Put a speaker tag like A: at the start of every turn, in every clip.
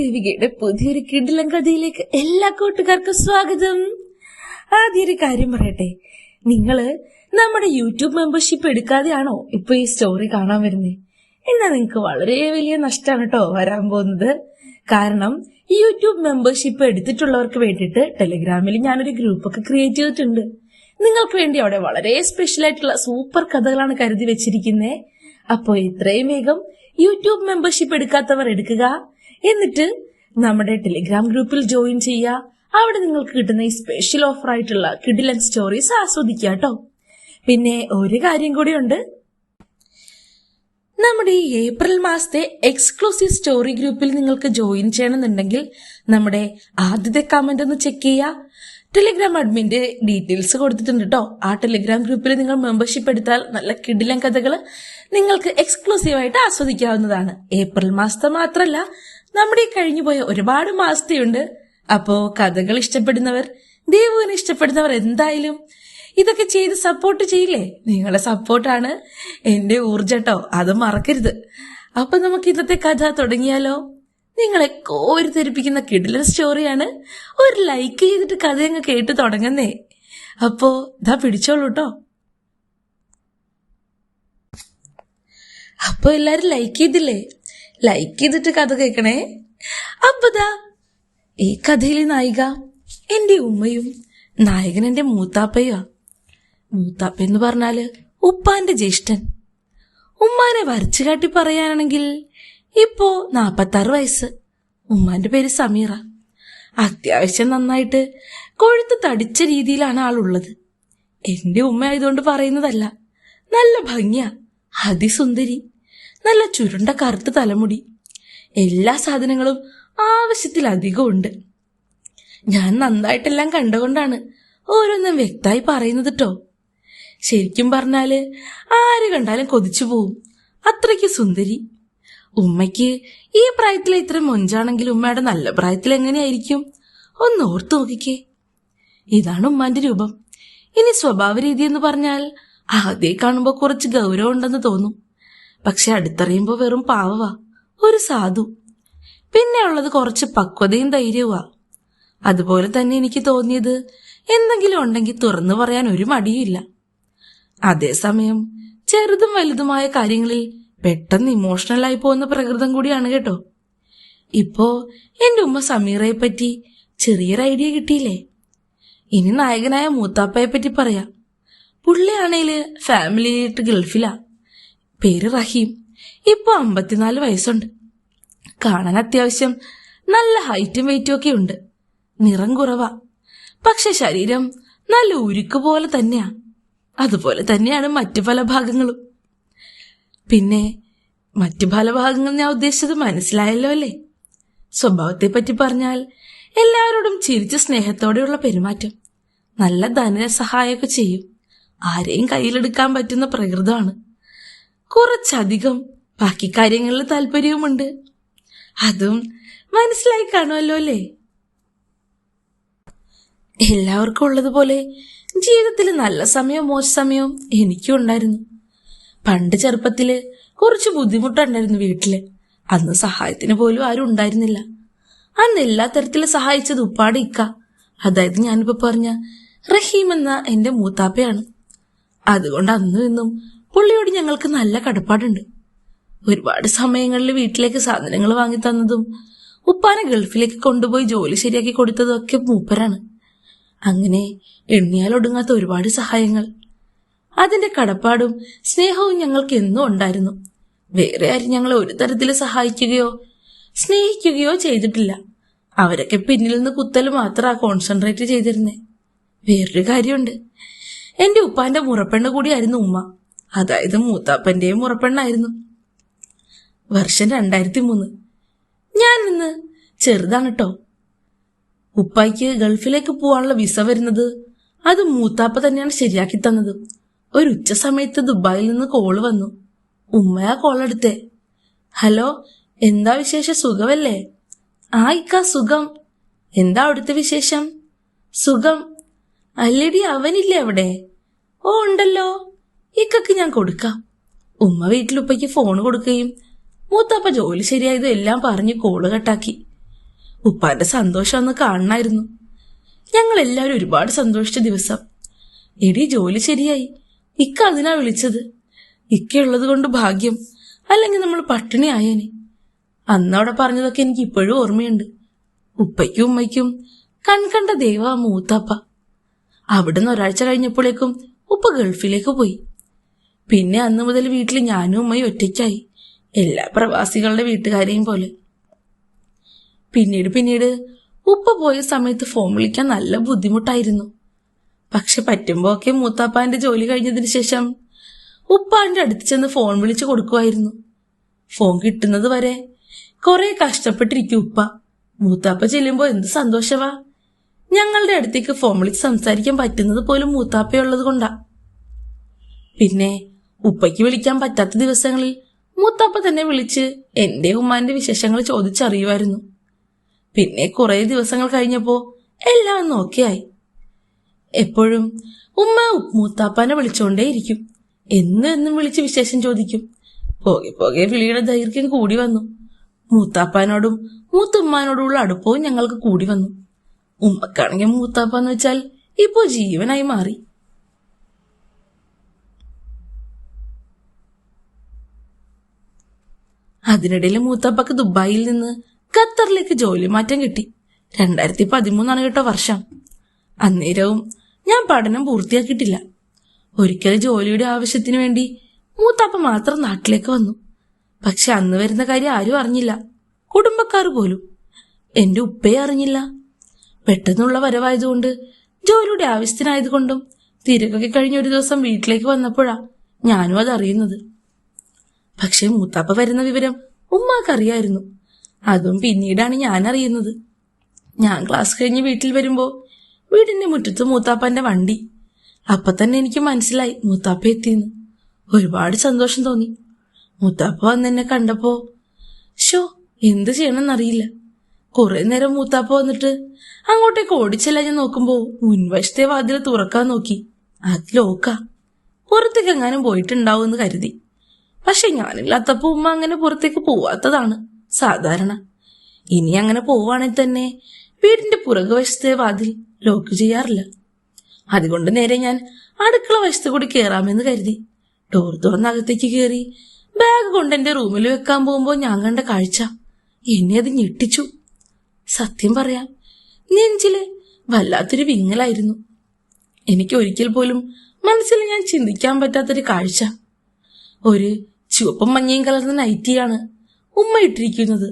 A: ദേവികയുടെ പുതിയൊരു കിടിലൻ കഥയിലേക്ക് എല്ലാ കൂട്ടുകാർക്കും സ്വാഗതം. ആദ്യം ഒരു കാര്യം പറയട്ടെ, നിങ്ങള് നമ്മുടെ യൂട്യൂബ് മെമ്പർഷിപ്പ് എടുക്കാതെയാണോ ഇപ്പൊ ഈ സ്റ്റോറി കാണാൻ വരുന്നത്? എന്നാ നിങ്ങക്ക് വളരെ വലിയ നഷ്ടമാണ് കേട്ടോ വരാൻ പോകുന്നത്. കാരണം യൂട്യൂബ് മെമ്പർഷിപ്പ് എടുത്തിട്ടുള്ളവർക്ക് വേണ്ടിയിട്ട് ടെലിഗ്രാമിൽ ഞാനൊരു ഗ്രൂപ്പൊക്കെ ക്രിയേറ്റ് ചെയ്തിട്ടുണ്ട്. നിങ്ങൾക്ക് വേണ്ടി അവിടെ വളരെ സ്പെഷ്യൽ ആയിട്ടുള്ള സൂപ്പർ കഥകളാണ് കരുതി വെച്ചിരിക്കുന്നത്. അപ്പോ ഇത്രയും വേഗം യൂട്യൂബ് മെമ്പർഷിപ്പ് എടുക്കാത്തവർ എടുക്കുക, എന്നിട്ട് നമ്മുടെ ടെലിഗ്രാം ഗ്രൂപ്പിൽ ജോയിൻ ചെയ്യുക. അവിടെ നിങ്ങൾക്ക് കിട്ടുന്ന ഈ സ്പെഷ്യൽ ഓഫർ ആയിട്ടുള്ള കിഡിലൻ സ്റ്റോറീസ് ആസ്വദിക്കുക കേട്ടോ. പിന്നെ ഒരു കാര്യം കൂടിയുണ്ട്, നമ്മുടെ ഈ ഏപ്രിൽ മാസത്തെ എക്സ്ക്ലൂസീവ് സ്റ്റോറി ഗ്രൂപ്പിൽ നിങ്ങൾക്ക് ജോയിൻ ചെയ്യണമെന്നുണ്ടെങ്കിൽ നമ്മുടെ ആദ്യത്തെ കമന്റ് ഒന്ന് ചെക്ക് ചെയ്യുക. ടെലിഗ്രാം അഡ്മിന്റെ ഡീറ്റെയിൽസ് കൊടുത്തിട്ടുണ്ട് കേട്ടോ. ആ ടെലിഗ്രാം ഗ്രൂപ്പിൽ നിങ്ങൾ മെമ്പർഷിപ്പ് എടുത്താൽ നല്ല കിടിലൻ കഥകൾ നിങ്ങൾക്ക് എക്സ്ക്ലൂസീവായിട്ട് ആസ്വദിക്കാവുന്നതാണ്. ഏപ്രിൽ മാസത്തെ മാത്രമല്ല, നമ്മുടെ ഈ കഴിഞ്ഞുപോയ ഒരുപാട് മാസത്തെയുണ്ട്. അപ്പോ കഥകൾ ഇഷ്ടപ്പെടുന്നവർ, ദേവുവിനെ ഇഷ്ടപ്പെടുന്നവർ എന്തായാലും ഇതൊക്കെ ചെയ്ത് സപ്പോർട്ട് ചെയ്യില്ലേ? നിങ്ങളുടെ സപ്പോർട്ടാണ് എന്റെ ഊർജ്ജട്ടോ, അത് മറക്കരുത്. അപ്പൊ നമുക്ക് ഇന്നത്തെ കഥ തുടങ്ങിയാലോ? നിങ്ങളെ കോരിത്തെരിപ്പിക്കുന്ന കിടിലൻ സ്റ്റോറിയാണ്. ഒരു ലൈക്ക് ചെയ്തിട്ട് കഥ അങ്ങ് കേട്ട് തുടങ്ങുന്നേ. അപ്പോ ഇതാ പിടിച്ചോളൂ കേട്ടോ. അപ്പൊ എല്ലാരും ലൈക്ക് ചെയ്തില്ലേ? ലൈക്ക് ചെയ്തിട്ട് കഥ കേൾക്കണേ. അപ്പതാ ഈ കഥയിലെ നായിക എന്റെ ഉമ്മയും നായകൻ എന്റെ മൂത്താപ്പയുമാ. മൂത്താപ്പ എന്ന് പറഞ്ഞാല് ഉപ്പാന്റെ ജ്യേഷ്ഠൻ. ഉമ്മാനെ വരച്ചു കാട്ടി പറയാനാണെങ്കിൽ ഇപ്പോ 46 വയസ്സ്. ഉമ്മാന്റെ പേര് സമീറ. അത്യാവശ്യം നന്നായിട്ട് കൊഴുത്ത് തടിച്ച രീതിയിലാണ് ആളുള്ളത്. എന്റെ ഉമ്മ ആയതുകൊണ്ട് പറയുന്നതല്ല, നല്ല ഭംഗിയാ, അതിസുന്ദരി, നല്ല ചുരുണ്ട കറുത്ത തലമുടി, എല്ലാ സാധനങ്ങളും ആവശ്യത്തിലധികം ഉണ്ട്. ഞാൻ നന്നായിട്ടെല്ലാം കണ്ടുകൊണ്ടാണ് ഓരോന്നും വ്യക്തമായി പറയുന്നത് കേട്ടോ. ശരിക്കും പറഞ്ഞാല് ആര് കണ്ടാലും കൊതിച്ചു പോവും, അത്രയ്ക്ക് സുന്ദരി. ഉമ്മയ്ക്ക് ഈ പ്രായത്തിൽ ഇത്ര മൊഞ്ചാണെങ്കിൽ ഉമ്മയുടെ നല്ല പ്രായത്തിൽ എങ്ങനെയായിരിക്കും? ഒന്ന് ഓർത്തു നോക്കിക്കേ. ഇതാണ് ഉമ്മാന്റെ രൂപം. ഇനി സ്വഭാവ രീതി എന്ന് പറഞ്ഞാൽ ആദ്യം കാണുമ്പോ കുറച്ച് ഗൗരവം ഉണ്ടെന്ന് തോന്നും. പക്ഷെ അടുത്തറിയുമ്പോ വെറും പാവവാ, ഒരു സാധു. പിന്നെ ഉള്ളത് കുറച്ച് പക്വതയും ധൈര്യവുമാ. അതുപോലെ തന്നെ എനിക്ക് തോന്നിയത്, എന്തെങ്കിലും ഉണ്ടെങ്കിൽ തുറന്നു പറയാൻ ഒരു മടിയുമില്ല. അതേസമയം ചെറുതും വലുതുമായ കാര്യങ്ങളിൽ പെട്ടെന്ന് ഇമോഷണലായി പോകുന്ന പ്രകൃതം കൂടിയാണ് കേട്ടോ. ഇപ്പോ എന്റെ ഉമ്മ സമീറയെ പറ്റി ചെറിയൊരു ഐഡിയ കിട്ടിയില്ലേ? ഇനി നായകനായ മൂത്താപ്പയെ പറ്റി പറയാം. പുള്ളിയാണേല് ഫാമിലിയായിട്ട് ഗൾഫിലാ. പേര് റഹീം. ഇപ്പൊ 54 വയസ്സുണ്ട്. കാണാൻ അത്യാവശ്യം നല്ല ഹൈറ്റും വെയിറ്റും ഒക്കെ ഉണ്ട്. നിറം കുറവാ, പക്ഷെ ശരീരം നല്ല ഉരുക്ക് പോലെ തന്നെയാ. അതുപോലെ തന്നെയാണ് മറ്റു പല ഭാഗങ്ങളും. പിന്നെ മറ്റു പല ഭാഗങ്ങൾ ഞാൻ ഉദ്ദേശിച്ചത് മനസ്സിലായല്ലോ അല്ലേ? സ്വഭാവത്തെ പറ്റി പറഞ്ഞാൽ എല്ലാവരോടും ചിരിച്ച് സ്നേഹത്തോടെയുള്ള പെരുമാറ്റം, നല്ല ധനസഹായമൊക്കെ ചെയ്യും. ആരെയും കയ്യിലെടുക്കാൻ പറ്റുന്ന പ്രകൃതമാണ്. കുറച്ചധികം ബാക്കി കാര്യങ്ങളിൽ താല്പര്യവുമുണ്ട്. അതും മനസ്സിലായി കാണുമല്ലോ അല്ലേ? എല്ലാവർക്കും ഉള്ളതുപോലെ ജീവിതത്തിൽ നല്ല സമയവും മോശ സമയവും എനിക്കും ഉണ്ടായിരുന്നു. പണ്ട് ചെറുപ്പത്തില് കുറച്ച് ബുദ്ധിമുട്ടുണ്ടായിരുന്നു വീട്ടില്. അന്ന് സഹായത്തിന് പോലും ആരും ഉണ്ടായിരുന്നില്ല. അന്ന് എല്ലാ തരത്തിലും സഹായിച്ചത് ഉപ്പാടെ ഇക്ക, അതായത് ഞാനിപ്പോ പറഞ്ഞ റഹീം എന്ന എന്റെ മൂത്താപ്പയാണ്. അതുകൊണ്ട് അന്നും ഇന്നും പുള്ളിയോട് ഞങ്ങൾക്ക് നല്ല കടപ്പാടുണ്ട്. ഒരുപാട് സമയങ്ങളിൽ വീട്ടിലേക്ക് സാധനങ്ങൾ വാങ്ങി തന്നതും ഉപ്പാനെ ഗൾഫിലേക്ക് കൊണ്ടുപോയി ജോലി ശരിയാക്കി കൊടുത്തതും ഒക്കെ മൂപ്പരാണ്. അങ്ങനെ എണ്ണിയാൽ ഒടുങ്ങാത്ത ഒരുപാട് സഹായങ്ങൾ. അതിന്റെ കടപ്പാടും സ്നേഹവും ഞങ്ങൾക്ക് എന്നും ഉണ്ടായിരുന്നു. വേറെ ആരും ഞങ്ങളെ ഒരു തരത്തിൽ സഹായിക്കുകയോ സ്നേഹിക്കുകയോ ചെയ്തിട്ടില്ല. അവരൊക്കെ പിന്നിൽ നിന്ന് കുത്തല് മാത്രമാ കോൺസെൻട്രേറ്റ് ചെയ്തിരുന്നേ. വേറൊരു കാര്യമുണ്ട്, എന്റെ ഉപ്പാന്റെ മുറപ്പെണ്ണ് കൂടിയായിരുന്നു ഉമ്മ. അതായത് മൂത്താപ്പന്റെയും മുറപ്പെണ്ണായിരുന്നു. വർഷം 2003. ഞാൻ ഇന്ന് ചെറുതാണ് കേട്ടോ. ഉപ്പായ്ക്ക് ഗൾഫിലേക്ക് പോവാനുള്ള വിസ വരുന്നത് അത് മൂത്താപ്പ തന്നെയാണ് ശരിയാക്കി തന്നത്. ഒരു ഉച്ച സമയത്ത് ദുബായിൽ നിന്ന് കോള് വന്നു. ഉമ്മയാ കോളെടുത്തേ. ഹലോ, എന്താ വിശേഷം? സുഖമല്ലേ? ആ ഇക്ക സുഖം. എന്താ അവിടുത്തെ വിശേഷം? സുഖം. അല്ലടി, അവനില്ലേ അവിടെ? ഓ ഉണ്ടല്ലോ, ഇക്കക്ക് ഞാൻ കൊടുക്കാം. ഉമ്മ വീട്ടിൽ ഉപ്പയ്ക്ക് ഫോൺ കൊടുക്കുകയും മൂത്താപ്പ ജോലി ശരിയായതും എല്ലാം പറഞ്ഞ് കോള് കട്ടാക്കി. ഉപ്പാന്റെ സന്തോഷം ഒന്ന് കാണണമായിരുന്നു. ഞങ്ങൾ എല്ലാവരും ഒരുപാട് സന്തോഷിച്ച ദിവസം. എടി, ജോലി ശരിയായി. ഇക്ക അതിനാ വിളിച്ചത്. ഇക്കയുള്ളത് കൊണ്ട് ഭാഗ്യം, അല്ലെങ്കിൽ നമ്മൾ പട്ടിണി ആയേനെ. അന്നവിടെ പറഞ്ഞതൊക്കെ എനിക്ക് ഇപ്പോഴും ഓർമ്മയുണ്ട്. ഉപ്പയ്ക്കും ഉമ്മയ്ക്കും കൺകണ്ട ദൈവ മൂത്താപ്പ. അവിടുന്ന് ഒരാഴ്ച കഴിഞ്ഞപ്പോഴേക്കും ഉപ്പ ഗൾഫിലേക്ക് പോയി. പിന്നെ അന്ന് മുതൽ വീട്ടിൽ ഞാനും ഉമ്മയും ഒറ്റയ്ക്കായി, എല്ലാ പ്രവാസികളുടെ വീട്ടുകാരെയും പോലെ. പിന്നീട് ഉപ്പ പോയ സമയത്ത് ഫോൺ വിളിക്കാൻ നല്ല ബുദ്ധിമുട്ടായിരുന്നു. പക്ഷെ പറ്റുമ്പോ ഒക്കെ മൂത്താപ്പാന്റെ ജോലി കഴിഞ്ഞതിന് ശേഷം ഉപ്പാന്റെ അടുത്ത് ചെന്ന് ഫോൺ വിളിച്ചു കൊടുക്കുമായിരുന്നു. ഫോൺ കിട്ടുന്നത് വരെ കുറെ കഷ്ടപ്പെട്ടിരിക്കും ഉപ്പ. മൂത്താപ്പ ചെല്ലുമ്പോ എന്ത് സന്തോഷവാ. ഞങ്ങളുടെ അടുത്തേക്ക് ഫോൺ വിളിച്ച് സംസാരിക്കാൻ പറ്റുന്നത് പോലും മൂത്താപ്പയുള്ളത് കൊണ്ടാ. പിന്നെ ഉപ്പയ്ക്ക് വിളിക്കാൻ പറ്റാത്ത ദിവസങ്ങളിൽ മൂത്താപ്പ തന്നെ വിളിച്ച് എന്റെ ഉമ്മാന്റെ വിശേഷങ്ങൾ ചോദിച്ചറിയുമായിരുന്നു. പിന്നെ കുറെ ദിവസങ്ങൾ കഴിഞ്ഞപ്പോ എല്ലാം നോക്കിയായി. എപ്പോഴും ഉമ്മ മൂത്താപ്പാനെ വിളിച്ചോണ്ടേയിരിക്കും. എന്നും വിളിച്ച് വിശേഷം ചോദിക്കും. പോകെ വിളിയുടെ ദൈർഘ്യം കൂടി വന്നു. മൂത്താപ്പാനോടും മൂത്തുമ്മാനോടുള്ള അടുപ്പവും ഞങ്ങൾക്ക് കൂടി വന്നു. ഉമ്മക്കാണെങ്കിൽ മൂത്താപ്പാന്ന് വെച്ചാൽ ഇപ്പോ ജീവനായി മാറി. അതിനിടയിൽ മൂത്താപ്പക്ക് ദുബായിൽ നിന്ന് ഖത്തറിലേക്ക് ജോലി മാറ്റം കിട്ടി. 2013 കേട്ടോ വർഷം. അന്നേരവും ഞാൻ പഠനം പൂർത്തിയാക്കിയിട്ടില്ല. ഒരിക്കൽ ജോലിയുടെ ആവശ്യത്തിനു വേണ്ടി മൂത്താപ്പ മാത്രം നാട്ടിലേക്ക് വന്നു. പക്ഷെ അന്ന് വരുന്ന കാര്യം ആരും അറിഞ്ഞില്ല, കുടുംബക്കാർ പോലും. എന്റെ ഉപ്പയെ അറിഞ്ഞില്ല. പെട്ടെന്നുള്ള വരവായതുകൊണ്ട്, ജോലിയുടെ ആവശ്യത്തിനായതുകൊണ്ടും തിരക്കൊക്കെ കഴിഞ്ഞ ഒരു ദിവസം വീട്ടിലേക്ക് വന്നപ്പോഴാ ഞാനും അതറിയുന്നത്. പക്ഷെ മൂത്താപ്പ വരുന്ന വിവരം ഉമ്മാക്കറിയായിരുന്നു. അതും പിന്നീടാണ് ഞാൻ അറിയുന്നത്. ഞാൻ ക്ലാസ് കഴിഞ്ഞ് വീട്ടിൽ വരുമ്പോ വീടിന്റെ മുറ്റത്ത് മൂത്താപ്പന്റെ വണ്ടി. അപ്പൊ തന്നെ എനിക്ക് മനസ്സിലായി മൂത്താപ്പ എത്തിയെന്ന്. ഒരുപാട് സന്തോഷം തോന്നി. മൂത്താപ്പ വന്നെന്നെ കണ്ടപ്പോ എന്ത് ചെയ്യണമെന്നറിയില്ല. കുറെ നേരം മൂത്താപ്പ വന്നിട്ട് അങ്ങോട്ടേക്ക് ഓടിച്ചെല്ലാം ഞാൻ നോക്കുമ്പോ മുൻവശത്തെ വാതിൽ തുറക്കാൻ നോക്കി. അത് ലോക്കാ. പുറത്തേക്ക് എങ്ങാനും പോയിട്ടുണ്ടാവുമെന്ന് കരുതി. പക്ഷെ ഞാനില്ലാത്തപ്പോ ഉമ്മ അങ്ങനെ പുറത്തേക്ക് പോവാത്തതാണ് സാധാരണ. ഇനി അങ്ങനെ പോവാണെങ്കിൽ തന്നെ വീടിന്റെ പുറകുവശത്തെ വാതിൽ ലോക്ക് ചെയ്യാറില്ല. അതുകൊണ്ട് നേരെ ഞാൻ അടുക്കള വശത്ത് കൂടി കയറാമെന്ന് കരുതി ഡോർ തുറന്നകത്തേക്ക് കയറി ബാഗ് കൊണ്ട് എന്റെ റൂമിൽ വെക്കാൻ പോകുമ്പോ ഞാൻ കണ്ട കാഴ്ച എന്നെ അത് ഞെട്ടിച്ചു. സത്യം പറയാം, നെഞ്ചില് വല്ലാത്തൊരു വിങ്ങലായിരുന്നു. എനിക്ക് ഒരിക്കൽ പോലും മനസ്സിൽ ഞാൻ ചിന്തിക്കാൻ പറ്റാത്തൊരു കാഴ്ച. ഒരു ചുവപ്പും മഞ്ഞയും കലർന്ന നൈറ്റിയാണ് ഉമ്മ ഇട്ടിരിക്കുന്നത്.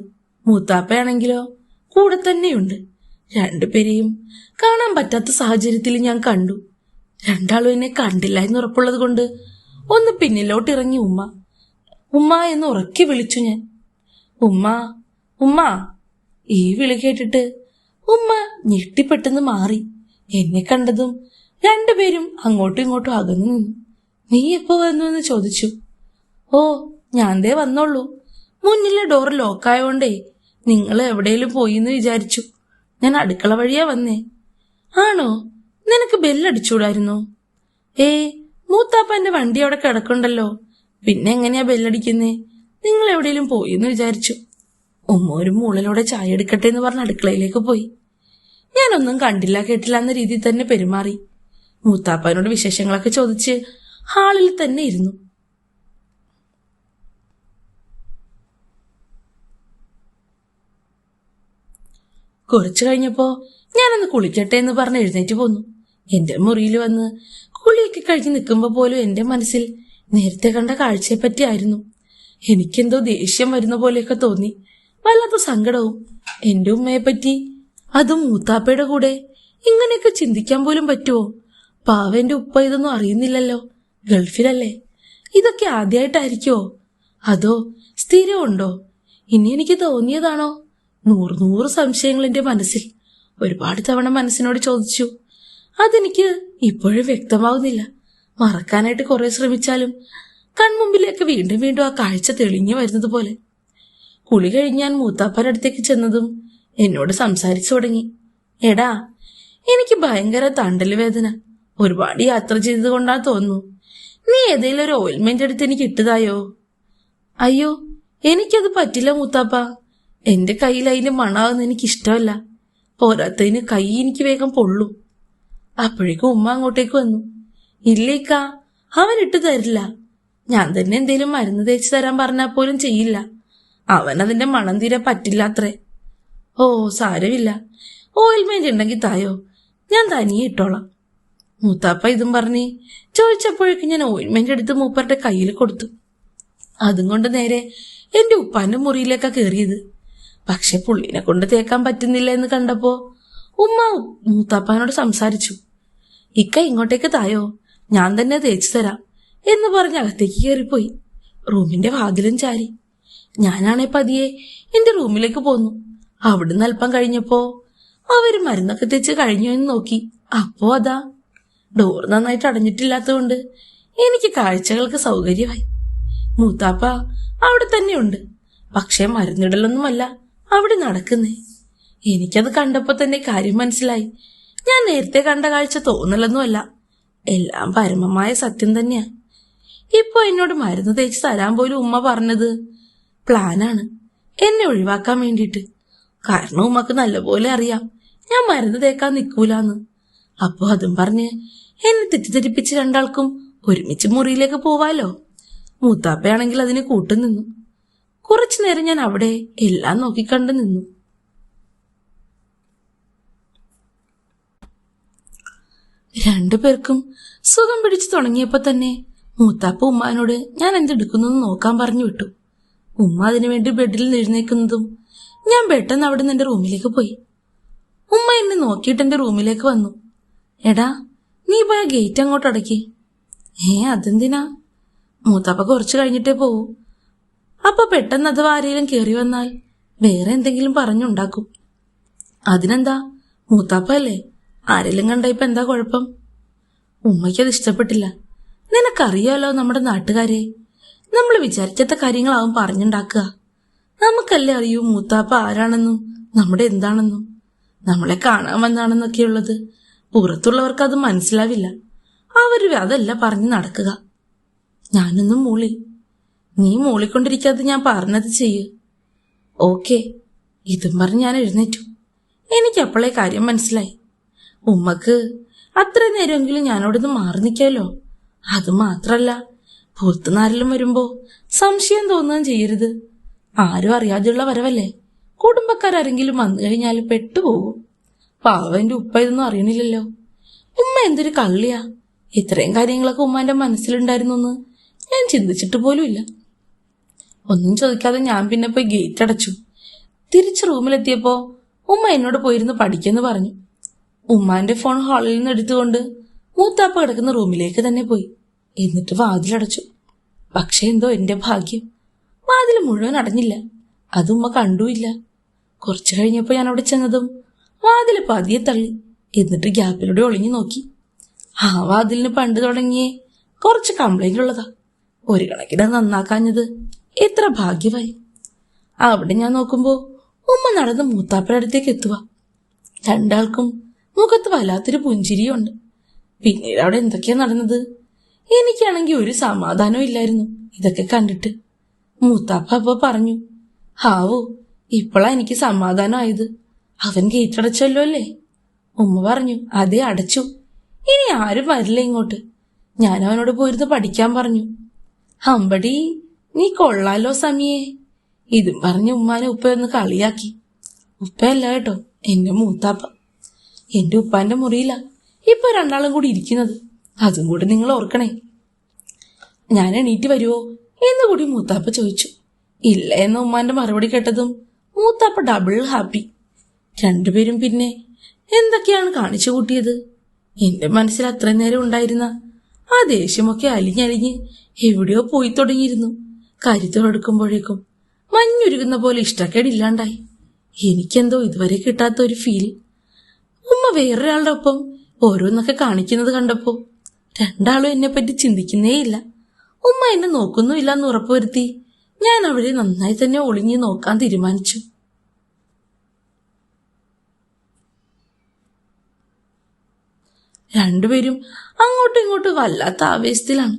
A: മൂത്താപ്പയാണെങ്കിലോ കൂടെ തന്നെയുണ്ട്. രണ്ടുപേരെയും കാണാൻ പറ്റാത്ത സാഹചര്യത്തിൽ ഞാൻ കണ്ടു. രണ്ടാളും എന്നെ കണ്ടില്ല എന്ന് ഉറപ്പുള്ളത് കൊണ്ട് ഒന്ന് പിന്നിലോട്ട് ഇറങ്ങി ഉമ്മ ഉമ്മ എന്ന് ഉറക്കി വിളിച്ചു ഞാൻ. ഉമ്മ ഉമ്മ. ഈ വിളി കേട്ടിട്ട് ഉമ്മ ഞെട്ടിപ്പെട്ടെന്ന് മാറി. എന്നെ കണ്ടതും രണ്ടുപേരും അങ്ങോട്ടും ഇങ്ങോട്ടും അകന്നു നിന്നു. നീ എപ്പോ വന്നു എന്ന് ചോദിച്ചു. ഓ, ഞാൻ ദേ വന്നോളൂ. മുന്നിലെ ഡോർ ലോക്കായോണ്ടേ നിങ്ങൾ എവിടെയെങ്കിലും പോയിന്ന് വിചാരിച്ചു. ഞാൻ അടുക്കള വഴിയാ വന്നേ. ആണോ? നിനക്ക് ബെല്ലടിച്ചൂടായിരുന്നോ? മൂത്താപ്പന്റെ വണ്ടി അവിടെ കിടക്കുണ്ടല്ലോ, പിന്നെ എങ്ങനെയാ ബെല്ലടിക്കുന്നേ? നിങ്ങൾ എവിടെയെങ്കിലും പോയിന്ന് വിചാരിച്ചു. ഉമ്മ ഒരു മൂളലോടെ ചായ എടുക്കട്ടെ എന്ന് പറഞ്ഞ് അടുക്കളയിലേക്ക് പോയി. ഞാനൊന്നും കണ്ടില്ല കേട്ടില്ല എന്ന രീതിയിൽ തന്നെ പെരുമാറി. മൂത്താപ്പനോട് വിശേഷങ്ങളൊക്കെ ചോദിച്ച് ഹാളിൽ തന്നെ ഇരുന്നു. കുറച്ചു കഴിഞ്ഞപ്പോ ഞാനൊന്ന് കുളിക്കട്ടെ എന്ന് പറഞ്ഞ് എഴുന്നേറ്റ് പോന്നു. എന്റെ മുറിയിൽ വന്ന് കുളിയൊക്കെ കഴിഞ്ഞ് നിൽക്കുമ്പോ പോലും എന്റെ മനസ്സിൽ നേരത്തെ കണ്ട കാഴ്ചയെപ്പറ്റിയായിരുന്നു. എനിക്കെന്തോ ദേഷ്യം വരുന്ന പോലെയൊക്കെ തോന്നി. വല്ലാത്ത സങ്കടവും. എന്റെ ഉമ്മയെപ്പറ്റി, അതും മൂത്താപ്പയുടെ കൂടെ ഇങ്ങനെയൊക്കെ ചിന്തിക്കാൻ പോലും പറ്റുമോ? പാവന്റെ ഉപ്പ ഇതൊന്നും അറിയുന്നില്ലല്ലോ, ഗൾഫിലല്ലേ. ഇതൊക്കെ ആദ്യമായിട്ടായിരിക്കുമോ? അതോ സ്ഥിരമുണ്ടോ? ഇനി എനിക്ക് തോന്നിയതാണോ? 100 സംശയങ്ങൾ എന്റെ മനസ്സിൽ. ഒരുപാട് തവണ മനസ്സിനോട് ചോദിച്ചു. അതെനിക്ക് ഇപ്പോഴും വ്യക്തമാവുന്നില്ല. മറക്കാനായിട്ട് കുറെ ശ്രമിച്ചാലും കൺമുമ്പിലേക്ക് വീണ്ടും വീണ്ടും ആ കാഴ്ച തെളിഞ്ഞു വരുന്നത് പോലെ. കുളി കഴിഞ്ഞ് ഞാൻ മൂത്താപ്പൻ്റെ അടുത്തേക്ക് ചെന്നതും എന്നോട് സംസാരിച്ചു തുടങ്ങി. എടാ, എനിക്ക് ഭയങ്കര തണ്ടല് വേദന. ഒരുപാട് യാത്ര ചെയ്തത് കൊണ്ടാ തോന്നുന്നു. നീ ഏതെങ്കിലും ഒരു ഓയിൽമെന്റ് എടുത്ത് എനിക്ക് ഇട്ടതായോ? അയ്യോ, എനിക്കത് പറ്റില്ല മൂത്താപ്പ. എന്റെ കയ്യിൽ അതിന്റെ മണാകുന്ന എനിക്കിഷ്ടമല്ല. പോരാത്തതിന് കൈ എനിക്ക് വേഗം പൊള്ളും. അപ്പോഴേക്കും ഉമ്മ അങ്ങോട്ടേക്ക് വന്നു. ഇല്ലേക്ക, അവൻ ഇട്ട് തരില്ല. ഞാൻ തന്നെ എന്തേലും മരുന്ന് തേച്ച് തരാൻ പറഞ്ഞാൽ പോലും ചെയ്യില്ല. അവൻ അതിന്റെ മണം തീരെ പറ്റില്ലാത്രേ. ഓ സാരമില്ല, ഓയിൽമെന്റ് ഉണ്ടെങ്കിൽ തായോ, ഞാൻ തനിയെ ഇട്ടോളാം. മൂത്താപ്പ ഇതും പറഞ്ഞ് ചോദിച്ചപ്പോഴേക്കും ഞാൻ ഓയിൽമെന്റ് എടുത്ത് മൂപ്പരുടെ കയ്യിൽ കൊടുത്തു. അതും കൊണ്ട് നേരെ എന്റെ ഉപ്പാന്റെ മുറിയിലേക്കാ കയറിയത്. പക്ഷെ പുള്ളിനെ കൊണ്ട് തേക്കാൻ പറ്റുന്നില്ല എന്ന് കണ്ടപ്പോ ഉമ്മ മൂത്താപ്പാനോട് സംസാരിച്ചു. ഇക്ക ഇങ്ങോട്ടേക്ക് തായോ, ഞാൻ തന്നെ തേച്ചു തരാം എന്ന് പറഞ്ഞ് അകത്തേക്ക് കയറിപ്പോയി. റൂമിന്റെ വാതിലും ചാരി. ഞാനാണെ പതിയെ എന്റെ റൂമിലേക്ക് പോന്നു. അവിടുന്ന് അല്പം കഴിഞ്ഞപ്പോ അവര് മരുന്നൊക്കെ തേച്ച് കഴിഞ്ഞു എന്ന് നോക്കി. അപ്പോ അതാ ഡോർ നന്നായിട്ട് അടഞ്ഞിട്ടില്ലാത്തതുകൊണ്ട് എനിക്ക് കാഴ്ചകൾക്ക് സൗകര്യമായി. മൂത്താപ്പ അവിടെ തന്നെയുണ്ട്. പക്ഷെ മരുന്നിടലൊന്നുമല്ല അവിടെ നടക്കുന്നേ. എനിക്കത് കണ്ടപ്പോ തന്നെ കാര്യം മനസ്സിലായി. ഞാൻ നേരത്തെ കണ്ട കാഴ്ച തോന്നലൊന്നുമല്ല, എല്ലാം പരമമായ സത്യം തന്നെയാ. ഇപ്പൊ എന്നോട് മരുന്ന് തേച്ച് തരാൻ പോലും ഉമ്മ പറഞ്ഞത് പ്ലാനാണ്, എന്നെ ഒഴിവാക്കാൻ വേണ്ടിയിട്ട്. കാരണം ഉമ്മക്ക് നല്ലപോലെ അറിയാം ഞാൻ മരുന്ന് തേക്കാൻ നിൽക്കൂലെന്ന്. അപ്പൊ അതും പറഞ്ഞ് എന്നെ തെറ്റിദ്ധരിപ്പിച്ച് രണ്ടാൾക്കും ഒരുമിച്ച് മുറിയിലേക്ക് പോവാലോ. മൂത്താപ്പയാണെങ്കിൽ അതിന് കൂട്ടുനിന്നു. കുറച്ചു നേരം ഞാൻ അവിടെ എല്ലാം നോക്കിക്കണ്ടു നിന്നു. രണ്ടുപേർക്കും സുഖം പിടിച്ചു തുടങ്ങിയപ്പോ തന്നെ മൂത്താപ്പ ഉമ്മാനോട് ഞാൻ എന്തെടുക്കുന്നു നോക്കാൻ പറഞ്ഞു വിട്ടു. ഉമ്മ അതിനുവേണ്ടി ബെഡിൽ എഴുന്നേക്കുന്നതും ഞാൻ പെട്ടെന്ന് അവിടെ നിന്ന് എന്റെ റൂമിലേക്ക് പോയി. ഉമ്മ എന്നെ നോക്കിയിട്ട് എന്റെ റൂമിലേക്ക് വന്നു. എടാ, നീ പോയ ഗേറ്റ് അങ്ങോട്ട് അടക്കി. അതെന്തിനാ? മൂത്താപ്പ കുറച്ചു കഴിഞ്ഞിട്ടേ പോവൂ. അപ്പൊ പെട്ടെന്ന് അഥവാ ആരെങ്കിലും കയറി വന്നാൽ വേറെ എന്തെങ്കിലും പറഞ്ഞുണ്ടാക്കും. അതിനെന്താ, മൂത്താപ്പ അല്ലേ, ആരെങ്കിലും കണ്ട ഇപ്പൊ എന്താ കുഴപ്പം? ഉമ്മയ്ക്കത് ഇഷ്ടപ്പെട്ടില്ല. നിനക്കറിയാലോ നമ്മുടെ നാട്ടുകാരെ, നമ്മൾ വിചാരിക്കാത്ത കാര്യങ്ങളാവും പറഞ്ഞുണ്ടാക്കുക. നമുക്കല്ലേ അറിയൂ മൂത്താപ്പ ആരാണെന്നും നമ്മുടെ എന്താണെന്നും. നമ്മളെ കാണാൻ വന്നാണെന്നൊക്കെയുള്ളത് പുറത്തുള്ളവർക്ക് അത് മനസ്സിലാവില്ല. അവര് അതല്ല പറഞ്ഞു നടക്കുക. ഞാനൊന്നും മൂളി. നീ മൂളിക്കൊണ്ടിരിക്കാതെ ഞാൻ പറഞ്ഞത് ചെയ്യ്. ഓക്കെ. ഇതും പറഞ്ഞ് ഞാൻ എഴുന്നേറ്റു. എനിക്കപ്പോഴേ കാര്യം മനസ്സിലായി. ഉമ്മക്ക് അത്ര നേരമെങ്കിലും ഞാനോടൊന്ന് മാറി നിൽക്കാമല്ലോ. അത് മാത്രല്ല, പുറത്തുനിന്നാരെങ്കിലും വരുമ്പോ സംശയം തോന്നുകയും ചെയ്യരുത്. ആരും അറിയാതെയുള്ള വരവല്ലേ. കുടുംബക്കാരെങ്കിലും വന്നു കഴിഞ്ഞാൽ പെട്ടുപോകും. പാവന്റെ ഉപ്പ ഇതൊന്നും അറിയണില്ലല്ലോ. ഉമ്മ എന്തൊരു കള്ളിയാ. ഇത്രയും കാര്യങ്ങളൊക്കെ ഉമ്മാന്റെ മനസ്സിലുണ്ടായിരുന്നു എന്ന് ഞാൻ ചിന്തിച്ചിട്ട് പോലുമില്ല. ഒന്നും ചോദിക്കാതെ ഞാൻ പിന്നെ പോയി ഗേറ്റ് അടച്ചു. തിരിച്ച് റൂമിലെത്തിയപ്പോ ഉമ്മ എന്നോട് പോയിരുന്ന് പഠിക്കെന്ന് പറഞ്ഞു. ഉമ്മാന്റെ ഫോൺ ഹാളിൽ നിന്ന് എടുത്തുകൊണ്ട് മൂത്താപ്പ കിടക്കുന്ന റൂമിലേക്ക് തന്നെ പോയി. എന്നിട്ട് വാതിലടച്ചു. പക്ഷെ എന്തോ എന്റെ ഭാഗ്യം, വാതിൽ മുഴുവൻ അടഞ്ഞില്ല. അത് ഉമ്മ കണ്ടുമില്ല. കുറച്ചു കഴിഞ്ഞപ്പോ ഞാൻ അവിടെ ചെന്നതും വാതിൽ പതിയെ തള്ളി. എന്നിട്ട് ഗ്യാപ്പിലൂടെ ഒളിഞ്ഞു നോക്കി. ആ വാതിലിന് പണ്ട് തുടങ്ങിയേ കുറച്ച് കംപ്ലൈന്റ് ഉള്ളതാ. ഒരു കണക്കിന് നന്നാക്കാഞ്ഞത് എത്ര ഭാഗ്യമായി. അവിടെ ഞാൻ നോക്കുമ്പോ ഉമ്മ നടന്ന് മൂത്താപ്പയുടെ അടുത്തേക്ക് എത്തുക. രണ്ടാൾക്കും മുഖത്ത് വല്ലാത്തൊരു പുഞ്ചിരിയുണ്ട്. പിന്നീട് അവിടെ എന്തൊക്കെയാ നടന്നത്? എനിക്കാണെങ്കിൽ ഒരു സമാധാനവും ഇല്ലായിരുന്നു ഇതൊക്കെ കണ്ടിട്ട്. മൂത്താപ്പ അപ്പൊ പറഞ്ഞു, ഹാവോ, ഇപ്പോഴാ എനിക്ക് സമാധാനമായത്. അവൻ ഗേറ്റ് അടച്ചല്ലോ അല്ലേ? ഉമ്മ പറഞ്ഞു, അതെ അടച്ചു. ഇനി ആരും വരില്ല ഇങ്ങോട്ട്. ഞാൻ അവനോട് പോയിരുന്ന് പഠിക്കാൻ പറഞ്ഞു. ഹമ്പടി, നീ കൊള്ളാലോ സമിയെ. ഇതും പറഞ്ഞ് ഉമ്മാനെ ഉപ്പയൊന്ന് കളിയാക്കി. ഉപ്പയല്ല കേട്ടോ, എന്റെ മൂത്താപ്പ. എന്റെ ഉപ്പാന്റെ മുറിയില ഇപ്പൊ രണ്ടാളും കൂടി ഇരിക്കുന്നത്. അതും കൂടി നിങ്ങൾ ഓർക്കണേ. ഞാൻ എണീറ്റ് വരുവോ എന്നുകൂടി മൂത്താപ്പ ചോദിച്ചു. ഇല്ല എന്ന ഉമ്മാന്റെ മറുപടി കേട്ടതും മൂത്താപ്പ ഡബിൾ ഹാപ്പി. രണ്ടുപേരും പിന്നെ എന്തൊക്കെയാണ് കാണിച്ചു കൂട്ടിയത്? എന്റെ മനസ്സിൽ അത്രയും നേരം ഉണ്ടായിരുന്ന ആ ദേഷ്യമൊക്കെ അലിഞ്ഞലിഞ്ഞ് എവിടെയോ പോയി തുടങ്ങിയിരുന്നു. കരുത്തോടെടുക്കുമ്പോഴേക്കും മഞ്ഞുരുകുന്ന പോലെ ഇഷ്ടക്കേടില്ലാണ്ടായി. എനിക്കെന്തോ ഇതുവരെ കിട്ടാത്ത ഒരു ഫീൽ. ഉമ്മ വേറൊരാളുടെ ഒപ്പം ഓരോന്നൊക്കെ കാണിക്കുന്നത് കണ്ടപ്പോ രണ്ടാളും എന്നെപ്പറ്റി ചിന്തിക്കുന്നേയില്ല. ഉമ്മ എന്നെ നോക്കുന്നുമില്ല എന്ന് ഉറപ്പുവരുത്തി ഞാൻ അവരെ നന്നായി തന്നെ ഒളിഞ്ഞു നോക്കാൻ തീരുമാനിച്ചു. രണ്ടുപേരും അങ്ങോട്ടും ഇങ്ങോട്ടും വല്ലാത്ത ആവേശത്തിലാണ്.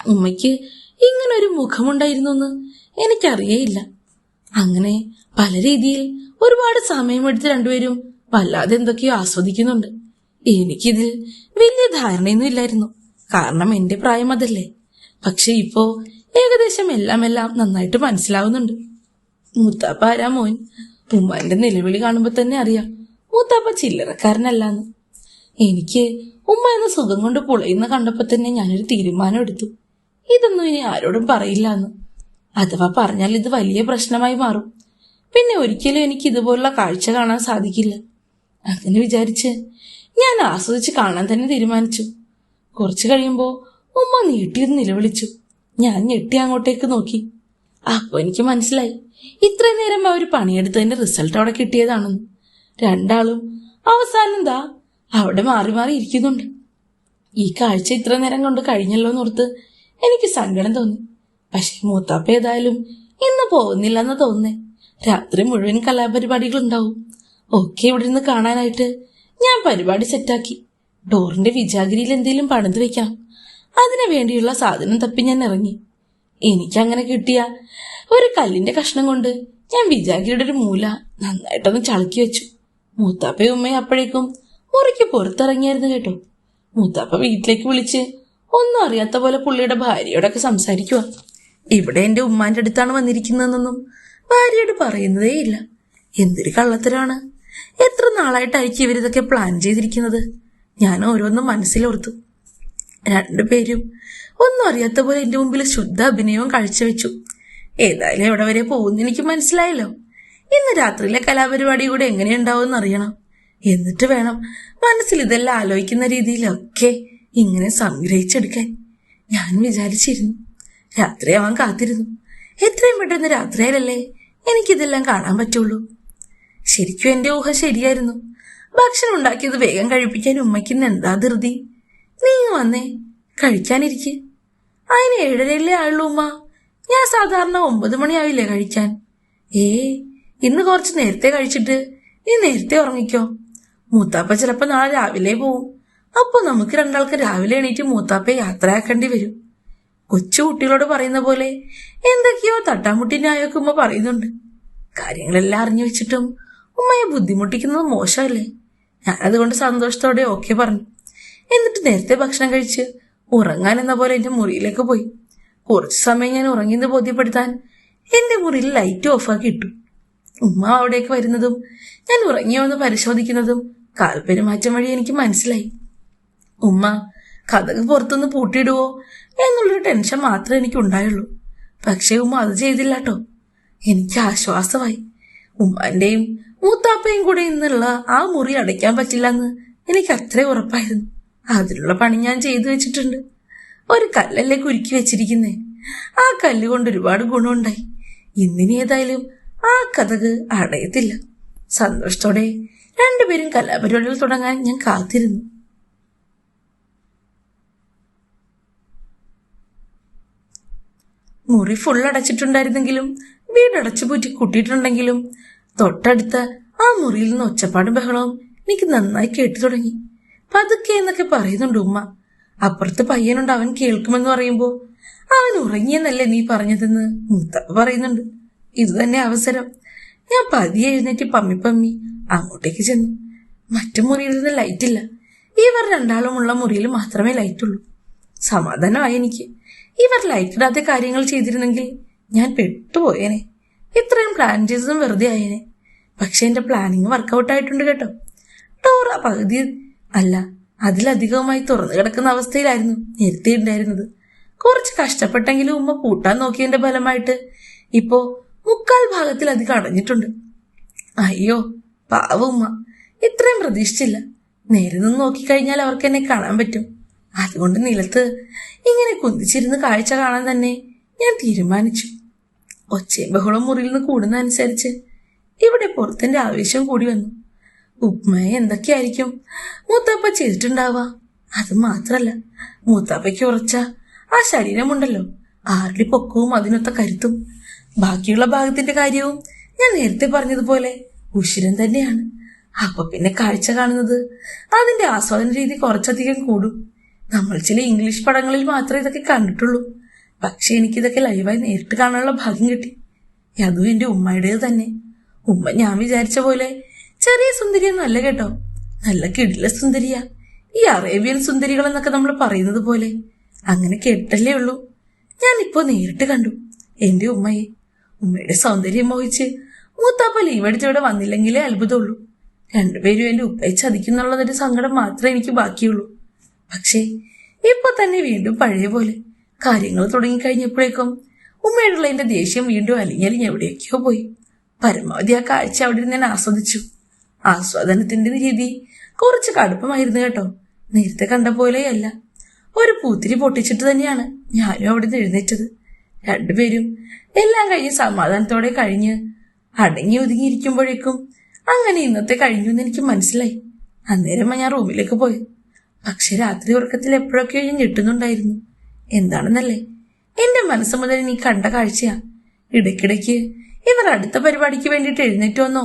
A: ഉമ്മയ്ക്ക് ഇങ്ങനൊരു മുഖമുണ്ടായിരുന്നു എന്ന് എനിക്കറിയേയില്ല. അങ്ങനെ പല രീതിയിൽ ഒരുപാട് സമയമെടുത്ത് രണ്ടുപേരും വല്ലാതെ എന്തൊക്കെയോ ആസ്വദിക്കുന്നുണ്ട്. എനിക്കിതിൽ വലിയ ധാരണയൊന്നും ഇല്ലായിരുന്നു, കാരണം എന്റെ പ്രായം അതല്ലേ. പക്ഷെ ഇപ്പോ ഏകദേശം എല്ലാം നന്നായിട്ട് മനസ്സിലാവുന്നുണ്ട്. മൂത്താപ്പ ആരാ മോൻ? ഉമ്മാന്റെ നിലവിളി കാണുമ്പോ തന്നെ അറിയാം മൂത്താപ്പ ചില്ലറക്കാരനല്ലാന്ന്. എനിക്ക് ഉമ്മ എന്ന സുഖം കൊണ്ട് പുളയുന്ന കണ്ടപ്പോ തന്നെ ഞാനൊരു തീരുമാനം എടുത്തു, ഇതൊന്നും ഇനി ആരോടും പറയില്ല എന്ന്. അഥവാ പറഞ്ഞാൽ ഇത് വലിയ പ്രശ്നമായി മാറും. പിന്നെ ഒരിക്കലും എനിക്ക് ഇതുപോലുള്ള കാഴ്ച കാണാൻ സാധിക്കില്ല. അങ്ങനെ വിചാരിച്ച് ഞാൻ ആസ്വദിച്ച് കാണാൻ തന്നെ തീരുമാനിച്ചു. കുറച്ചു കഴിയുമ്പോ ഉമ്മ നീട്ടിയൊന്ന് നിലവിളിച്ചു. ഞാൻ ഞെട്ടി അങ്ങോട്ടേക്ക് നോക്കി. അപ്പൊ എനിക്ക് മനസ്സിലായി, ഇത്രയും നേരം അവർ പണിയെടുത്തതിന്റെ റിസൾട്ട് അവിടെ കിട്ടിയതാണെന്ന്. രണ്ടാളും അവസാനം ദാ അവിടെ മാറി മാറി ഇരിക്കുന്നുണ്ട്. ഈ കാഴ്ച ഇത്ര നേരം കൊണ്ട് കഴിഞ്ഞല്ലോ എന്നോർത്ത് എനിക്ക് സങ്കടം തോന്നി. പക്ഷെ മൂത്താപ്പ ഏതായാലും ഇന്ന് പോകുന്നില്ലെന്ന് തോന്നുന്നേ. രാത്രി മുഴുവൻ കലാപരിപാടികളുണ്ടാവും. ഒക്കെ ഇവിടെ നിന്ന് കാണാനായിട്ട് ഞാൻ പരിപാടി സെറ്റാക്കി. ഡോറിന്റെ വിജാഗിരിയിൽ എന്തെങ്കിലും പണിത് വെക്കാം. അതിനു വേണ്ടിയുള്ള സാധനം തപ്പി ഞാൻ ഇറങ്ങി. എനിക്കങ്ങനെ കിട്ടിയ ഒരു കല്ലിന്റെ കഷ്ണം കൊണ്ട് ഞാൻ വിജാഗിരിയുടെ ഒരു മൂല നന്നായിട്ടൊന്ന് ചളുക്കി വെച്ചു. മൂത്താപ്പയും ഉമ്മയും അപ്പോഴേക്കും മുറിക്ക് പുറത്തിറങ്ങിയായിരുന്നു കേട്ടോ. മൂത്താപ്പ വീട്ടിലേക്ക് വിളിച്ച് ഒന്നും അറിയാത്ത പോലെ പുള്ളിയുടെ ഭാര്യയോടൊക്കെ സംസാരിക്കുക. ഇവിടെ എന്റെ ഉമ്മാന്റെ അടുത്താണ് വന്നിരിക്കുന്നതെന്നൊന്നും ഭാര്യയോട് പറയുന്നതേ ഇല്ല. എന്തൊരു കള്ളത്തരാണ്! എത്ര നാളായിട്ടായിരിക്കും ഇവരിതൊക്കെ പ്ലാൻ ചെയ്തിരിക്കുന്നത്? ഞാൻ ഓരോന്നും മനസ്സിലോർത്തു. രണ്ടുപേരും ഒന്നും അറിയാത്ത പോലെ എന്റെ മുമ്പിൽ ശുദ്ധ അഭിനയവും കാഴ്ചവെച്ചു. ഏതായാലും എവിടെ വരെ പോകുന്ന എനിക്ക് മനസ്സിലായല്ലോ. ഇന്ന് രാത്രിയിലെ കലാപരിപാടി കൂടെ എങ്ങനെയുണ്ടാവും അറിയണം. എന്നിട്ട് വേണം മനസ്സിൽ ഇതെല്ലാം ആലോചിക്കുന്ന രീതിയിലൊക്കെ ഇങ്ങനെ സംഗ്രഹിച്ചെടുക്കാൻ ഞാൻ വിചാരിച്ചിരുന്നു. രാത്രിയാവാൻ കാത്തിരുന്നു. എത്രയും പെട്ടെന്ന് രാത്രിയാലല്ലേ എനിക്കിതെല്ലാം കാണാൻ പറ്റുള്ളൂ. ശരിക്കും എന്റെ ഊഹ ശരിയായിരുന്നു. ഭക്ഷണം ഉണ്ടാക്കിയത് വേഗം കഴിപ്പിക്കാൻ ഉമ്മയ്ക്കിന്ന് എന്താ ധൃതി? നീ വന്നേ, കഴിക്കാനിരിക്കെ. അതിന് 7:30 ആയുള്ളൂ ഉമ്മ. ഞാൻ സാധാരണ 9 മണിയാവില്ലേ കഴിക്കാൻ. ഇന്ന് കുറച്ച് നേരത്തെ കഴിച്ചിട്ട് നീ നേരത്തെ ഉറങ്ങിക്കോ. മൂത്താപ്പ ചിലപ്പോ നാളെ രാവിലെ പോവും. അപ്പൊ നമുക്ക് രണ്ടാൾക്ക് രാവിലെ എണീറ്റ് മൂത്താപ്പയെ യാത്രയാക്കേണ്ടി വരും. കൊച്ചു കുട്ടികളോട് പറയുന്ന പോലെ എന്തൊക്കെയോ തട്ടാമുട്ടി ന്യായമൊക്കെ ഉമ്മ പറയുന്നുണ്ട്. കാര്യങ്ങളെല്ലാം അറിഞ്ഞു വെച്ചിട്ടും ഉമ്മയെ ബുദ്ധിമുട്ടിക്കുന്നത് മോശമല്ലേ? ഞാനതുകൊണ്ട് സന്തോഷത്തോടെ ഓക്കെ പറഞ്ഞു. എന്നിട്ട് നേരത്തെ ഭക്ഷണം കഴിച്ച് ഉറങ്ങാൻ എന്ന പോലെ എന്റെ മുറിയിലേക്ക് പോയി. കുറച്ചു സമയം ഞാൻ ഉറങ്ങിയെന്ന് ബോധ്യപ്പെടുത്താൻ എന്റെ മുറിയിൽ ലൈറ്റ് ഓഫാക്കി ഇട്ടു. ഉമ്മ അവിടേക്ക് വരുന്നതും ഞാൻ ഉറങ്ങിയോ എന്ന് പരിശോധിക്കുന്നതും കാൽപെരുമാറ്റം വഴി എനിക്ക് മനസ്സിലായി. ഉമ്മ കതക് പുറത്തുനിന്ന് പൂട്ടിയിടുവോ എന്നുള്ളൊരു ടെൻഷൻ മാത്രമേ എനിക്കുണ്ടായുള്ളൂ. പക്ഷേ ഉമ്മ അത് ചെയ്തില്ല കേട്ടോ. എനിക്ക് ആശ്വാസമായി. ഉമ്മാന്റെയും മൂത്താപ്പയും കൂടെ ഇന്നുള്ള ആ മുറി അടയ്ക്കാൻ പറ്റില്ലെന്ന് എനിക്ക് അത്രേ ഉറപ്പായിരുന്നു. അതിനുള്ള പണി ഞാൻ ചെയ്തു വെച്ചിട്ടുണ്ട്. ഒരു കല്ലല്ലേ കുരുക്കി വെച്ചിരിക്കുന്നേ. ആ കല്ല് കൊണ്ട് ഒരുപാട് ഗുണമുണ്ടായി. ഇന്നിനി ഏതായാലും ആ കതക് അടയത്തില്ല. സന്തോഷത്തോടെ രണ്ടുപേരും കലാപരിപാടികൾ തുടങ്ങാൻ ഞാൻ കാത്തിരുന്നു. മുറി ഫുൾ അടച്ചിട്ടുണ്ടായിരുന്നെങ്കിലും വീടടച്ചു പൂറ്റി കൂട്ടിയിട്ടുണ്ടെങ്കിലും തൊട്ടടുത്ത ആ മുറിയിൽ നിന്ന് ഒച്ചപ്പാടും ബഹളവും എനിക്ക് നന്നായി കേട്ടു തുടങ്ങി. പതുക്കെ എന്നൊക്കെ പറയുന്നുണ്ട് ഉമ്മ. അപ്പുറത്ത് പയ്യനുണ്ട്, അവൻ കേൾക്കുമെന്ന് പറയുമ്പോ അവൻ ഉറങ്ങിയെന്നല്ലേ നീ പറഞ്ഞതെന്ന് മൂത്തപ്പ പറയുന്നുണ്ട്. ഇത് തന്നെ അവസരം. ഞാൻ പതിയെ എഴുന്നേറ്റ് പമ്മി അങ്ങോട്ടേക്ക് ചെന്നു. മറ്റു മുറിയിൽ നിന്ന് ലൈറ്റില്ല. ഇവർ രണ്ടാളുമുള്ള മുറിയിൽ മാത്രമേ ലൈറ്റുള്ളൂ. സമാധാനമായി എനിക്ക്. ഇവർ ലൈറ്റിടാത്ത കാര്യങ്ങൾ ചെയ്തിരുന്നെങ്കിൽ ഞാൻ പെട്ടുപോയേനെ. ഇത്രയും പ്ലാൻ ചെയ്തതും വെറുതെ ആയേനെ. പക്ഷെ എന്റെ പ്ലാനിങ് വർക്കൗട്ട് ആയിട്ടുണ്ട് കേട്ടോ. ഡോർ പകുതി അല്ല അതിലധികവുമായി തുറന്നു കിടക്കുന്ന അവസ്ഥയിലായിരുന്നു നേരത്തെ ഉണ്ടായിരുന്നത്. കുറച്ച് കഷ്ടപ്പെട്ടെങ്കിലും ഉമ്മ പൂട്ടാൻ നോക്കിയതിന്റെ ഫലമായിട്ട് ഇപ്പോ 3/4 ഭാഗത്തിലധികം അടഞ്ഞിട്ടുണ്ട്. അയ്യോ പാവ ഉമ്മ, ഇത്രയും പ്രതീക്ഷിച്ചില്ല. നേരെ നിന്ന് നോക്കിക്കഴിഞ്ഞാൽ അവർക്ക് എന്നെ കാണാൻ പറ്റും. അതുകൊണ്ട് നിലത്ത് ഇങ്ങനെ കുന്തിച്ചിരുന്ന് കാഴ്ച കാണാൻ തന്നെ ഞാൻ തീരുമാനിച്ചു. ഒച്ചയും ബഹളം മുറിയിൽ നിന്ന് കൂടുന്ന അനുസരിച്ച് ഇവിടെ പുറത്തിന്റെ ആവേശം കൂടി വന്നു. ഉമ്മയെ എന്തൊക്കെയായിരിക്കും മൂത്താപ്പ ചെയ്തിട്ടുണ്ടാവുക? അത് മാത്രല്ല, മൂത്താപ്പയ്ക്ക് ഉറച്ച ആ ശരീരമുണ്ടല്ലോ, ആരുടെ പൊക്കവും അതിനൊത്ത കരുത്തും. ബാക്കിയുള്ള ഭാഗത്തിന്റെ കാര്യവും ഞാൻ നേരത്തെ പറഞ്ഞതുപോലെ ഉശിരം തന്നെയാണ്. അപ്പൊ പിന്നെ കാഴ്ച കാണുന്നത് അതിന്റെ ആസ്വാദന രീതി കുറച്ചധികം കൂടും. നമ്മൾ ചില ഇംഗ്ലീഷ് പടങ്ങളിൽ മാത്രമേ ഇതൊക്കെ കണ്ടിട്ടുള്ളൂ. പക്ഷെ എനിക്കിതൊക്കെ ലൈവായി നേരിട്ട് കാണാനുള്ള ഭാഗ്യം കിട്ടി. അതും എന്റെ ഉമ്മയുടേത് തന്നെ. ഉമ്മ ഞാൻ വിചാരിച്ച പോലെ ചെറിയ സുന്ദരിയൊന്നും അല്ല കേട്ടോ, നല്ല കിടില സുന്ദരിയാ. ഈ അറേബ്യൻ സുന്ദരികൾ എന്നൊക്കെ നമ്മൾ പറയുന്നത് പോലെ. അങ്ങനെ കേട്ടല്ലേ ഉള്ളൂ. ഞാനിപ്പോ നേരിട്ട് കണ്ടു എന്റെ ഉമ്മയെ. ഉമ്മയുടെ സൗന്ദര്യം മോഹിച്ച് മൂത്താപ്പ ലീവെടുത്ത് ഇവിടെ വന്നില്ലെങ്കിലേ അത്ഭുതമുള്ളൂ. രണ്ടുപേരും എന്റെ ഉപ്പയെ ചതിക്കുന്നുള്ളതൊരു സങ്കടം മാത്രമേ എനിക്ക് ബാക്കിയുള്ളൂ. പക്ഷേ ഇപ്പൊ തന്നെ വീണ്ടും പഴയ പോലെ കാര്യങ്ങൾ തുടങ്ങിക്കഴിഞ്ഞപ്പോഴേക്കും ഉമ്മയോടുള്ള എന്റെ ദേഷ്യം വീണ്ടും അലിഞ്ഞലിഞ്ഞ് എവിടേക്കോ പോയി. പരമാവധി ആ കാഴ്ച അവിടെ ഞാൻ ആസ്വദിച്ചു. ആസ്വാദനത്തിന്റെ രീതി കുറച്ച് കടുപ്പമായിരുന്നു കേട്ടോ. നേരത്തെ കണ്ട പോലെയല്ല. ഒരു പൂത്തിരി പൊട്ടിച്ചിട്ട് തന്നെയാണ് ഞാനും അവിടെ നിന്ന് എഴുന്നേറ്റത്. രണ്ടുപേരും എല്ലാം കഴിഞ്ഞ് സമാധാനത്തോടെ കഴിഞ്ഞ് അടങ്ങി ഒതുങ്ങിയിരിക്കുമ്പോഴേക്കും അങ്ങനെ ഇന്നത്തെ കഴിഞ്ഞു എന്ന് എനിക്ക് മനസ്സിലായി. അന്നേരം ഞാൻ റൂമിലേക്ക് പോയി. പക്ഷെ രാത്രി ഉറക്കത്തിൽ എപ്പോഴൊക്കെയോ ഞാൻ ഞെട്ടുന്നുണ്ടായിരുന്നു. എന്താണെന്നല്ലേ, എന്റെ മനസ്സ് മുതൽ നീ കണ്ട കാഴ്ചയാ. ഇടയ്ക്കിടയ്ക്ക് ഇവർ അടുത്ത പരിപാടിക്ക് വേണ്ടിയിട്ട് എഴുന്നേറ്റോന്നോ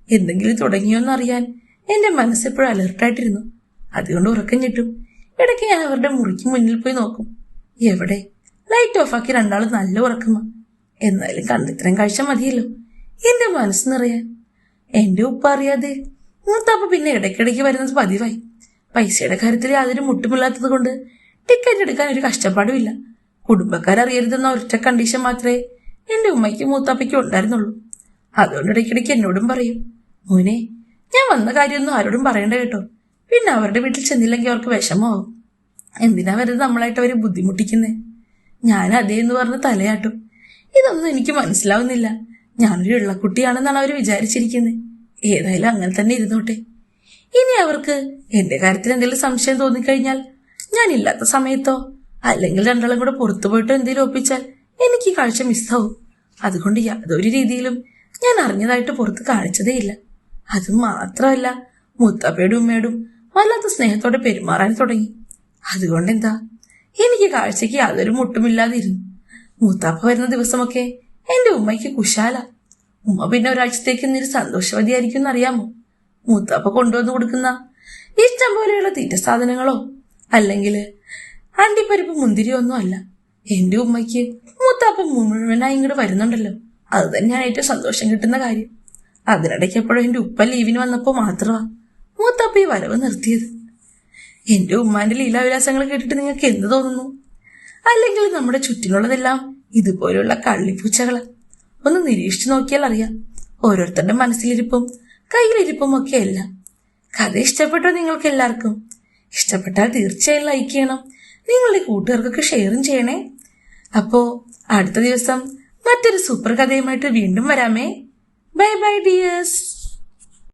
A: എന്തെങ്കിലും തുടങ്ങിയോന്നോ അറിയാൻ എന്റെ മനസ്സെപ്പോഴും അലർട്ടായിട്ടിരുന്നു. അതുകൊണ്ട് ഉറക്കം ഞെട്ടും. ഇടയ്ക്ക് ഞാൻ അവരുടെ മുറിക്ക് മുന്നിൽ പോയി നോക്കും. എവിടെ? ലൈറ്റ് ഓഫാക്കി രണ്ടാളും നല്ല ഉറക്കമാ. എന്നാലും കണ്ടിത്രയും കാഴ്ച മതിയല്ലോ എന്റെ മനസ്സ് നിറയാൻ. എന്റെ ഉപ്പ അറിയാതെ മൂത്താപ്പ പിന്നെ ഇടയ്ക്കിടയ്ക്ക് വരുന്നത് പതിവായി. പൈസയുടെ കാര്യത്തിൽ യാതൊരു മുട്ടുമില്ലാത്തത് കൊണ്ട് ടിക്കറ്റ് എടുക്കാൻ ഒരു കഷ്ടപ്പാടുമില്ല. കുടുംബക്കാരറിയരുതെന്ന ഒറ്റ കണ്ടീഷൻ മാത്രമേ എന്റെ ഉമ്മയ്ക്കും മൂത്താപ്പയ്ക്കും ഉണ്ടായിരുന്നുള്ളൂ. അതുകൊണ്ട് ഇടയ്ക്കിടയ്ക്ക് എന്നോടും പറയും, മോനെ ഞാൻ വന്ന കാര്യമൊന്നും ആരോടും പറയണ്ട കേട്ടോ, പിന്നെ അവരുടെ വീട്ടിൽ ചെന്നില്ലെങ്കിൽ അവർക്ക് വിഷമമാവും. എന്തിനാ വെറുതെ നമ്മളായിട്ട് അവരെ ബുദ്ധിമുട്ടിക്കുന്നേ? ഞാൻ അതേ എന്ന് പറഞ്ഞ് തലയാട്ടും. ഇതൊന്നും എനിക്ക് മനസ്സിലാവുന്നില്ല. ഞാനൊരു ഇള്ളക്കുട്ടിയാണെന്നാണ് അവർ വിചാരിച്ചിരിക്കുന്നത്. ഏതായാലും അങ്ങനെ തന്നെ ഇരുന്നോട്ടെ. ഇനി അവർക്ക് എന്റെ കാര്യത്തിൽ എന്തെങ്കിലും സംശയം തോന്നിക്കഴിഞ്ഞാൽ ഞാൻ ഇല്ലാത്ത സമയത്തോ അല്ലെങ്കിൽ രണ്ടാളും കൂടെ പുറത്തു പോയിട്ടോ എന്തെങ്കിലും ഒപ്പിച്ചാൽ എനിക്ക് ഈ കാഴ്ച മിസ്സാവും. അതുകൊണ്ട് യാതൊരു രീതിയിലും ഞാൻ അറിഞ്ഞതായിട്ട് പുറത്ത് കാണിച്ചതേയില്ല. അതും മാത്രമല്ല, മുത്താപ്പയോടും ഉമ്മയോടും വല്ലാത്ത സ്നേഹത്തോടെ പെരുമാറാൻ തുടങ്ങി. അതുകൊണ്ട് എന്താ, എനിക്ക് കാഴ്ചയ്ക്ക് യാതൊരു മുട്ടുമില്ലാതിരുന്നു. മൂത്താപ്പ വരുന്ന ദിവസമൊക്കെ എന്റെ ഉമ്മയ്ക്ക് കുശാല. ഉമ്മ പിന്നെ ഒരാഴ്ചത്തേക്ക് ഇന്നൊരു സന്തോഷവതിയായിരിക്കും എന്നറിയാമോ. മൂത്താപ്പ കൊണ്ടുവന്ന് കൊടുക്കുന്ന ഇഷ്ടം പോലെയുള്ള തീറ്റ സാധനങ്ങളോ അല്ലെങ്കിൽ അണ്ടിപ്പരിപ്പ് മുന്തിരിയോ ഒന്നും അല്ല. എന്റെ ഉമ്മയ്ക്ക് മൂത്താപ്പ മുഴുവനായി ഇങ്ങോട്ട് വരുന്നുണ്ടല്ലോ, അത് തന്നെയാണ് ഏറ്റവും സന്തോഷം കിട്ടുന്ന കാര്യം. അതിനിടയ്ക്ക് എപ്പോഴും എന്റെ ഉപ്പ ലീവിന് വന്നപ്പോ മാത്രമാ മൂത്താപ്പ ഈ വരവ് നിർത്തിയത്. എന്റെ ഉമ്മാന്റെ ലീലാവിലാസങ്ങൾ കേട്ടിട്ട് നിങ്ങൾക്ക് എന്ത് തോന്നുന്നു? അല്ലെങ്കിൽ നമ്മുടെ ചുറ്റിനുള്ളതെല്ലാം ഇതുപോലെയുള്ള കള്ളിപ്പൂച്ചകള്? ഒന്ന് നിരീക്ഷിച്ചു നോക്കിയാൽ അറിയാം. ഓരോരുത്തരുടെ മനസ്സിലിരിപ്പും കയ്യിലിരിപ്പും ഒക്കെ അല്ല. കഥ ഇഷ്ടപ്പെട്ടോ നിങ്ങൾക്ക് എല്ലാവർക്കും? ഇഷ്ടപ്പെട്ടാൽ തീർച്ചയായും ലൈക്ക് ചെയ്യണം. നിങ്ങളുടെ കൂട്ടുകാർക്കൊക്കെ ഷെയറും ചെയ്യണേ. അപ്പോ അടുത്ത ദിവസം മറ്റൊരു സൂപ്പർ കഥയുമായിട്ട് വീണ്ടും വരാമേ. Bye bye dears.